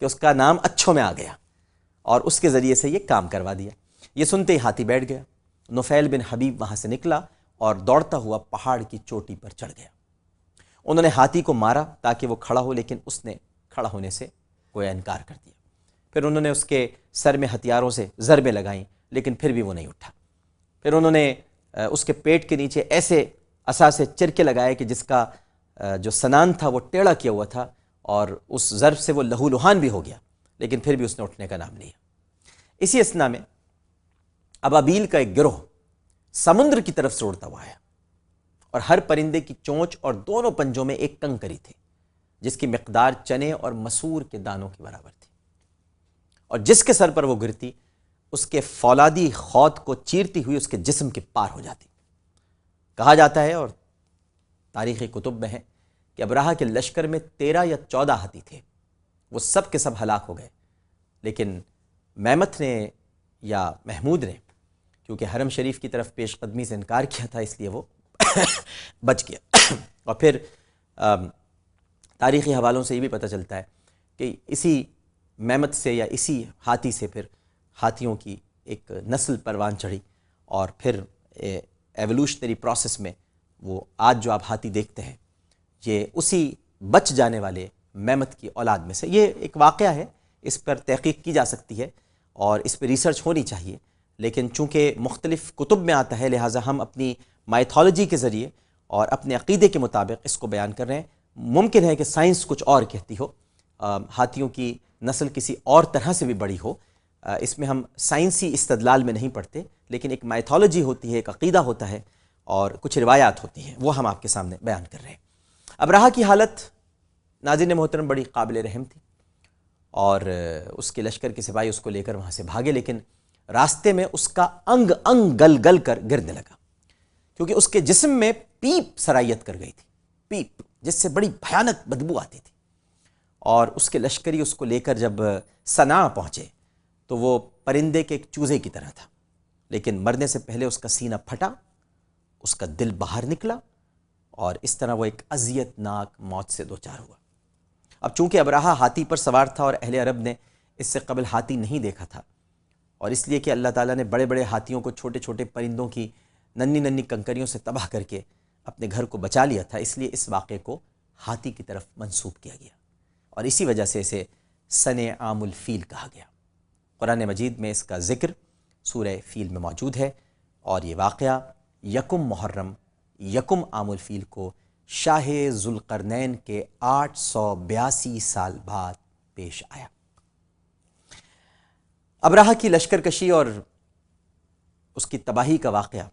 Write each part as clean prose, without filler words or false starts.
کہ اس کا نام اچھوں میں آ گیا اور اس کے ذریعے سے یہ کام کروا دیا۔ یہ سنتے ہی ہاتھی بیٹھ گیا۔ نفیل بن حبیب وہاں سے نکلا اور دوڑتا ہوا پہاڑ کی چوٹی پر چڑھ گیا۔ انہوں نے ہاتھی کو مارا تاکہ وہ کھڑا ہو، لیکن اس نے کھڑا ہونے سے گویا انکار کر دیا۔ پھر انہوں نے اس کے سر میں ہتھیاروں سے ضربیں لگائیں، لیکن پھر بھی وہ نہیں اٹھا۔ پھر انہوں نے اس کے پیٹ کے نیچے ایسے عصا سے چرکے لگائے کہ جس کا جو سنان تھا وہ ٹیڑھا کیا ہوا تھا، اور اس ضرب سے وہ لہو لہان بھی ہو گیا، لیکن پھر بھی اس نے اٹھنے کا نام لیا۔ اسی اثنا میں ابابیل کا ایک گروہ سمندر کی طرف سے اڑتا ہوا آیا، اور ہر پرندے کی چونچ اور دونوں پنجوں میں ایک کنکری تھی جس کی مقدار چنے اور مسور کے دانوں کے برابر تھی، اور جس کے سر پر وہ گرتی اس کے فولادی خود کو چیرتی ہوئی اس کے جسم کے پار ہو جاتی۔ کہا جاتا ہے، اور تاریخی کتب میں ہے، کہ ابرہہ کے لشکر میں 13 یا 14 ہاتھی تھے، وہ سب کے سب ہلاک ہو گئے، لیکن میمت نے یا محمود نے کیونکہ حرم شریف کی طرف پیش قدمی سے انکار کیا تھا، اس لیے وہ بچ گیا۔ اور پھر تاریخی حوالوں سے یہ بھی پتہ چلتا ہے کہ اسی میمت سے یا اسی ہاتھی سے پھر ہاتھیوں کی ایک نسل پروان چڑھی، اور پھر ایولوشنری پروسیس میں وہ آج جو آپ ہاتھی دیکھتے ہیں یہ اسی بچ جانے والے میمت کی اولاد میں سے۔ یہ ایک واقعہ ہے، اس پر تحقیق کی جا سکتی ہے اور اس پہ ریسرچ ہونی چاہیے، لیکن چونکہ مختلف کتب میں آتا ہے لہٰذا ہم اپنی مائتھولوجی کے ذریعے اور اپنے عقیدے کے مطابق اس کو بیان کر رہے ہیں۔ ممکن ہے کہ سائنس کچھ اور کہتی ہو، ہاتھیوں کی نسل کسی اور طرح سے بھی بڑی ہو، اس میں ہم سائنسی استدلال میں نہیں پڑھتے، لیکن ایک مائتھولوجی ہوتی ہے، ایک عقیدہ ہوتا ہے، اور کچھ روایات ہوتی ہیں، وہ ہم آپ کے سامنے بیان کر رہے ہیں۔ ابرہہ کی حالت ناظرین محترم بڑی قابل رحم تھی، اور اس کے لشکر کے سپاہی اس کو لے کر وہاں سے بھاگے، لیکن راستے میں اس کا انگ انگ گل گل کر گرنے لگا، کیونکہ اس کے جسم میں پیپ سرایت کر گئی تھی، پیپ جس سے بڑی بھیانک بدبو آتی تھی، اور اس کے لشکری اس کو لے کر جب صنعا پہنچے تو وہ پرندے کے ایک چوزے کی طرح تھا، لیکن مرنے سے پہلے اس کا سینہ پھٹا، اس کا دل باہر نکلا، اور اس طرح وہ ایک اذیت ناک موت سے دوچار ہوا۔ اب چونکہ ابرہہ ہاتھی پر سوار تھا اور اہل عرب نے اس سے قبل ہاتھی نہیں دیکھا تھا، اور اس لیے کہ اللہ تعالیٰ نے بڑے بڑے ہاتھیوں کو چھوٹے چھوٹے پرندوں کی ننھی ننھی کنکریوں سے تباہ کر کے اپنے گھر کو بچا لیا تھا، اس لیے اس واقعے کو ہاتھی کی طرف منسوب کیا گیا، اور اسی وجہ سے اسے سنِ عام الفیل کہا گیا۔ قرآن مجید میں اس کا ذکر سورہ فیل میں موجود ہے، اور یہ واقعہ یکم محرم یکم عام الفیل کو شاہ ذوالقرنین کے 882 سال بعد پیش آیا۔ ابرہہ کی لشکر کشی اور اس کی تباہی کا واقعہ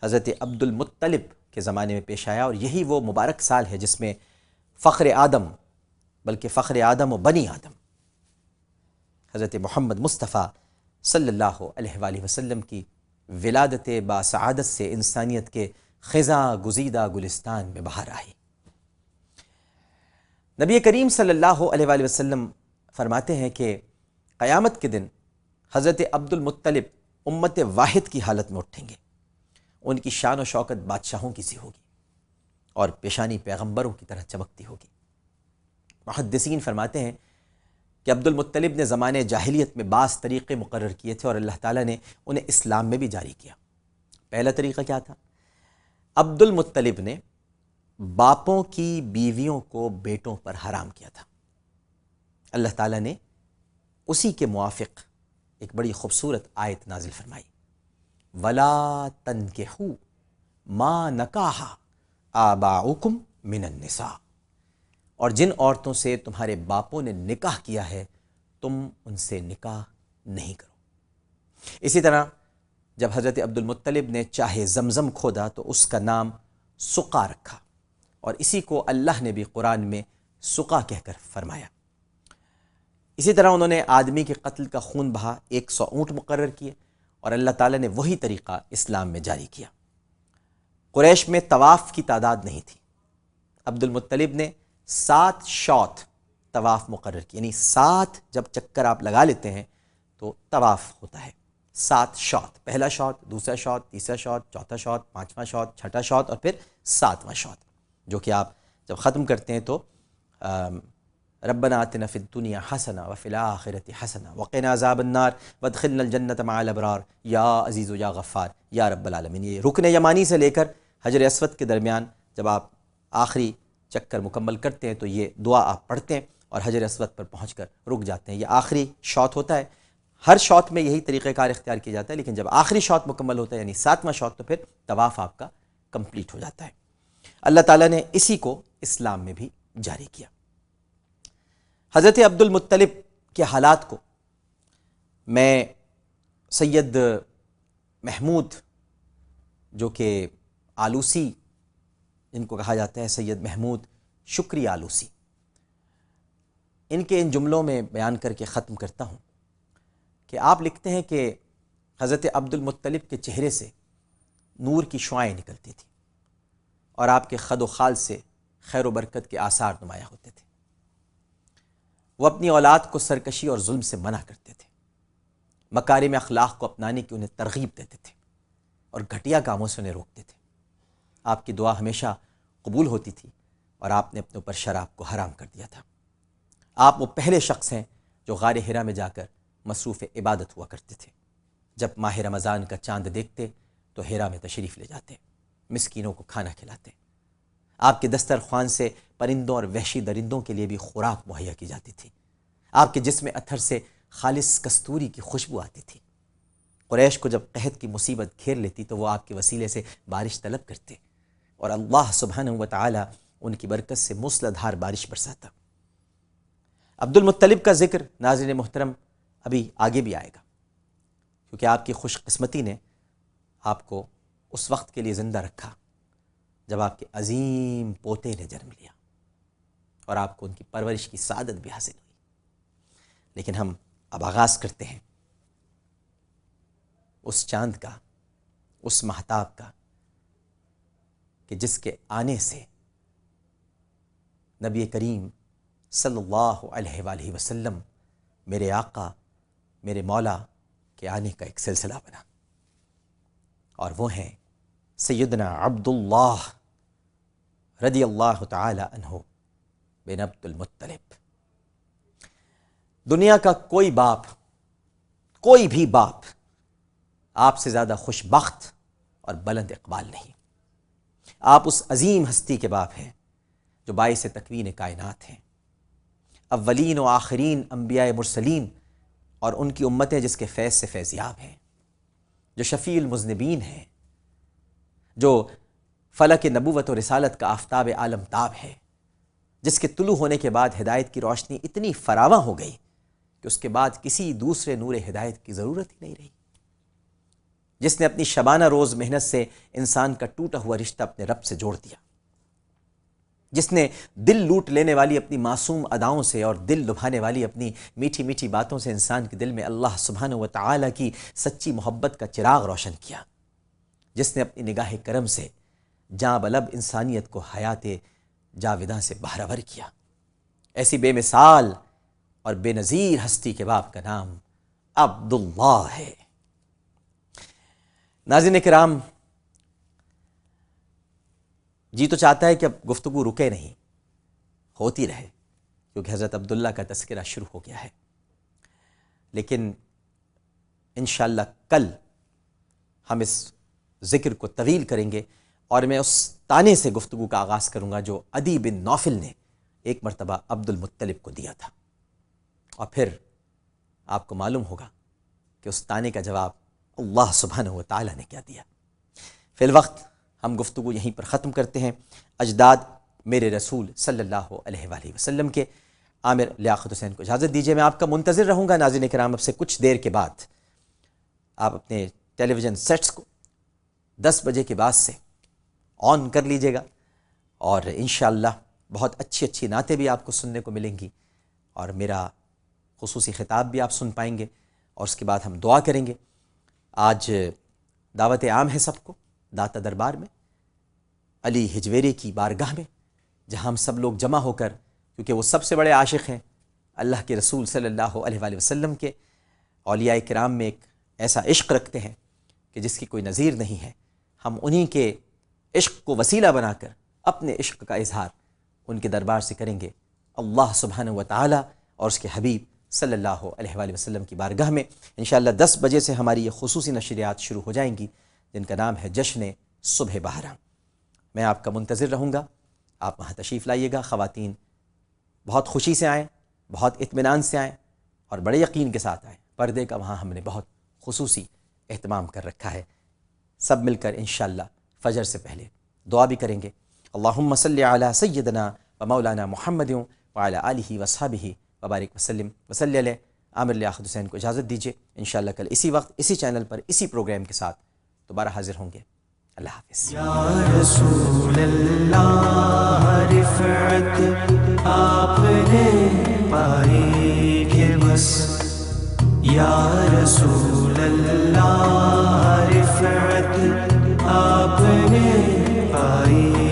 حضرت عبد المطلب کے زمانے میں پیش آیا، اور یہی وہ مبارک سال ہے جس میں فخر آدم، بلکہ فخر آدم و بنی آدم، حضرت محمد مصطفیٰ صلی اللہ علیہ وآلہ وسلم کی ولادت باسعادت سے انسانیت کے خزاں گزیدہ گلستان میں بہار آئی۔ نبی کریم صلی اللہ علیہ وآلہ وسلم فرماتے ہیں کہ قیامت کے دن حضرت عبد المطلب امت واحد کی حالت میں اٹھیں گے، ان کی شان و شوکت بادشاہوں کی سی ہوگی، اور پیشانی پیغمبروں کی طرح چمکتی ہوگی۔ محدثین فرماتے ہیں کہ عبد المطلب نے زمانے جاہلیت میں بعض طریقے مقرر کیے تھے، اور اللہ تعالیٰ نے انہیں اسلام میں بھی جاری کیا۔ پہلا طریقہ کیا تھا؟ عبد المطلب نے باپوں کی بیویوں کو بیٹوں پر حرام کیا تھا۔ اللہ تعالیٰ نے اسی کے موافق ایک بڑی خوبصورت آیت نازل فرمائی، وَلَا تَنْكِحُوا مَا نَكَحَ آبَاؤُكُمْ مِنَ النِّسَاءِ، اور جن عورتوں سے تمہارے باپوں نے نکاح کیا ہے تم ان سے نکاح نہیں کرو۔ اسی طرح جب حضرت عبد المطلب نے چاہے زمزم کھودا تو اس کا نام سقا رکھا، اور اسی کو اللہ نے بھی قرآن میں سقا کہہ کر فرمایا۔ اسی طرح انہوں نے آدمی کے قتل کا خون بہا 100 اونٹ مقرر کیے، اور اللہ تعالیٰ نے وہی طریقہ اسلام میں جاری کیا۔ قریش میں طواف کی تعداد نہیں تھی، عبد المطلب نے 7 شوط طواف مقرر کی، یعنی 7 جب چکر آپ لگا لیتے ہیں تو طواف ہوتا ہے، 7 شوط، پہلا شوط، دوسرا شوط، تیسرا شوط، چوتھا شوط، پانچواں شوط، چھٹا شوط، اور پھر 7واں شوط، جو کہ آپ جب ختم کرتے ہیں تو ربنا آتنا فی الدنیا حسنہ وفی الآخرۃ حسنہ وقنا عذاب النار وادخلنا الجنۃ مع الابرار یا عزیز و یا غفار یا رب العالمین۔ یہ رکن یمانی سے لے کر حجر اسود کے درمیان جب آپ آخری چکر مکمل کرتے ہیں تو یہ دعا آپ پڑھتے ہیں اور حجر اسود پر پہنچ کر رک جاتے ہیں۔ یہ آخری شاٹ ہوتا ہے، ہر شاٹ میں یہی طریقہ کار اختیار کیا جاتا ہے، لیکن جب آخری شاٹ مکمل ہوتا ہے یعنی 7واں شاٹ تو پھر طواف آپ کا کمپلیٹ ہو جاتا ہے۔ اللہ تعالیٰ نے اسی کو اسلام میں بھی جاری کیا۔ حضرت عبد المطلب کے حالات کو میں سید محمود جو کہ آلوسی جن کو کہا جاتا ہے، سید محمود شکری آلوسی، ان کے ان جملوں میں بیان کر کے ختم کرتا ہوں کہ آپ لکھتے ہیں کہ حضرت عبد المطلب کے چہرے سے نور کی شعائیں نکلتی تھیں اور آپ کے خد و خال سے خیر و برکت کے آثار نمایاں ہوتے تھے۔ وہ اپنی اولاد کو سرکشی اور ظلم سے منع کرتے تھے، مکارم اخلاق کو اپنانے کی انہیں ترغیب دیتے تھے اور گھٹیا کاموں سے انہیں روکتے تھے۔ آپ کی دعا ہمیشہ قبول ہوتی تھی اور آپ نے اپنے اوپر شراب کو حرام کر دیا تھا۔ آپ وہ پہلے شخص ہیں جو غار حرا میں جا کر مصروف عبادت ہوا کرتے تھے۔ جب ماہ رمضان کا چاند دیکھتے تو حرا میں تشریف لے جاتے، مسکینوں کو کھانا کھلاتے۔ آپ کے دسترخوان سے پرندوں اور وحشی درندوں کے لیے بھی خوراک مہیا کی جاتی تھی۔ آپ کے جسم اطہر سے خالص کستوری کی خوشبو آتی تھی۔ قریش کو جب قحط کی مصیبت گھیر لیتی تو وہ آپ کے وسیلے سے بارش طلب کرتے اور اللہ سبحانہ و تعالی ان کی برکت سے موسلادھار بارش برساتا۔ عبد المطلب کا ذکر ناظرین محترم ابھی آگے بھی آئے گا، کیونکہ آپ کی خوش قسمتی نے آپ کو اس وقت کے لیے زندہ رکھا جب آپ کے عظیم پوتے نے جنم لیا اور آپ کو ان کی پرورش کی سعادت بھی حاصل ہوئی۔ لیکن ہم اب آغاز کرتے ہیں اس چاند کا، اس مہتاب کا کہ جس کے آنے سے نبی کریم صلی اللہ علیہ وآلہ وسلم میرے آقا میرے مولا کے آنے کا ایک سلسلہ بنا، اور وہ ہیں سیدنا عبداللہ رضی اللہ تعالی عنہ بن عبد المطلب۔ دنیا کا کوئی باپ، کوئی بھی باپ آپ سے زیادہ خوش بخت اور بلند اقبال نہیں۔ آپ اس عظیم ہستی کے باپ ہیں جو باعث تکوین کائنات ہیں، اولین و آخرین انبیاء مرسلین اور ان کی امتیں جس کے فیض سے فیضیاب ہیں، جو شفیع المذنبین ہیں، جو فلک نبوت و رسالت کا آفتاب عالم تاب ہے، جس کے طلوع ہونے کے بعد ہدایت کی روشنی اتنی فراواں ہو گئی کہ اس کے بعد کسی دوسرے نور ہدایت کی ضرورت ہی نہیں رہی، جس نے اپنی شبانہ روز محنت سے انسان کا ٹوٹا ہوا رشتہ اپنے رب سے جوڑ دیا، جس نے دل لوٹ لینے والی اپنی معصوم اداؤں سے اور دل لبھانے والی اپنی میٹھی میٹھی باتوں سے انسان کے دل میں اللہ سبحانہ و تعالی کی سچی محبت کا چراغ روشن کیا، جس نے اپنی نگاہ کرم سے جاں بلب انسانیت کو حیات جاوداں سے بہرور کیا۔ ایسی بے مثال اور بے نظیر ہستی کے باپ کا نام عبداللہ ہے۔ ناظرین کرام، جی تو چاہتا ہے کہ اب گفتگو رکے نہیں، ہوتی رہے، کیونکہ حضرت عبداللہ کا تذکرہ شروع ہو گیا ہے، لیکن انشاءاللہ کل ہم اس ذکر کو طویل کریں گے اور میں اس تانے سے گفتگو کا آغاز کروں گا جو عدی بن نوفل نے ایک مرتبہ عبد المطلب کو دیا تھا، اور پھر آپ کو معلوم ہوگا کہ اس تانے کا جواب اللہ سبحانہ و تعالی نے کیا دیا۔ فی الوقت ہم گفتگو یہیں پر ختم کرتے ہیں۔ اجداد میرے رسول صلی اللہ علیہ وآلہ وسلم کے عامر لیاقت حسین کو اجازت دیجیے، میں آپ کا منتظر رہوں گا۔ ناظرین کرام، اب سے کچھ دیر کے بعد آپ اپنے ٹیلی ویژن سیٹس کو 10 بجے کے بعد سے آن کر لیجیے گا، اور انشاءاللہ بہت اچھی اچھی نعتیں بھی آپ کو سننے کو ملیں گی، اور میرا خصوصی خطاب بھی آپ سن پائیں گے، اور اس کے بعد ہم دعا کریں گے۔ آج دعوت عام ہے سب کو داتا دربار میں، علی ہجویری کی بارگاہ میں، جہاں ہم سب لوگ جمع ہو کر، کیونکہ وہ سب سے بڑے عاشق ہیں اللہ کے رسول صلی اللہ علیہ وآلہ وسلم کے، اولیاء کرام میں ایک ایسا عشق رکھتے ہیں کہ جس کی کوئی نظیر نہیں ہے، ہم انہی کے عشق کو وسیلہ بنا کر اپنے عشق کا اظہار ان کے دربار سے کریں گے۔ اللہ سبحانہ و تعالی اور اس کے حبیب صلی اللہ علیہ وآلہ وسلم کی بارگاہ میں انشاءاللہ 10 بجے سے ہماری یہ خصوصی نشریات شروع ہو جائیں گی جن کا نام ہے جشن صبح بہارا۔ میں آپ کا منتظر رہوں گا، آپ وہاں تشریف لائیے گا۔ خواتین بہت خوشی سے آئیں، بہت اطمینان سے آئیں اور بڑے یقین کے ساتھ آئیں۔ پردے کا وہاں ہم نے بہت خصوصی اہتمام کر رکھا ہے۔ سب مل کر انشاءاللہ فجر سے پہلے دعا بھی کریں گے۔ اللہم صلی علی سیدنا و مولانا محمد وعلی آلہ وصحبہ وبارک وسلم وصلی علیہ۔ عامر لیاقت حسین کو اجازت دیجیے، انشاءاللہ کل اسی وقت اسی چینل پر اسی پروگرام کے ساتھ دوبارہ حاضر ہوں گے۔ اللہ حافظ۔ یا رسول اللہ رفعت آپ نے پائی کہ بس، یا رسول اللہ رفعت آپ نے پائی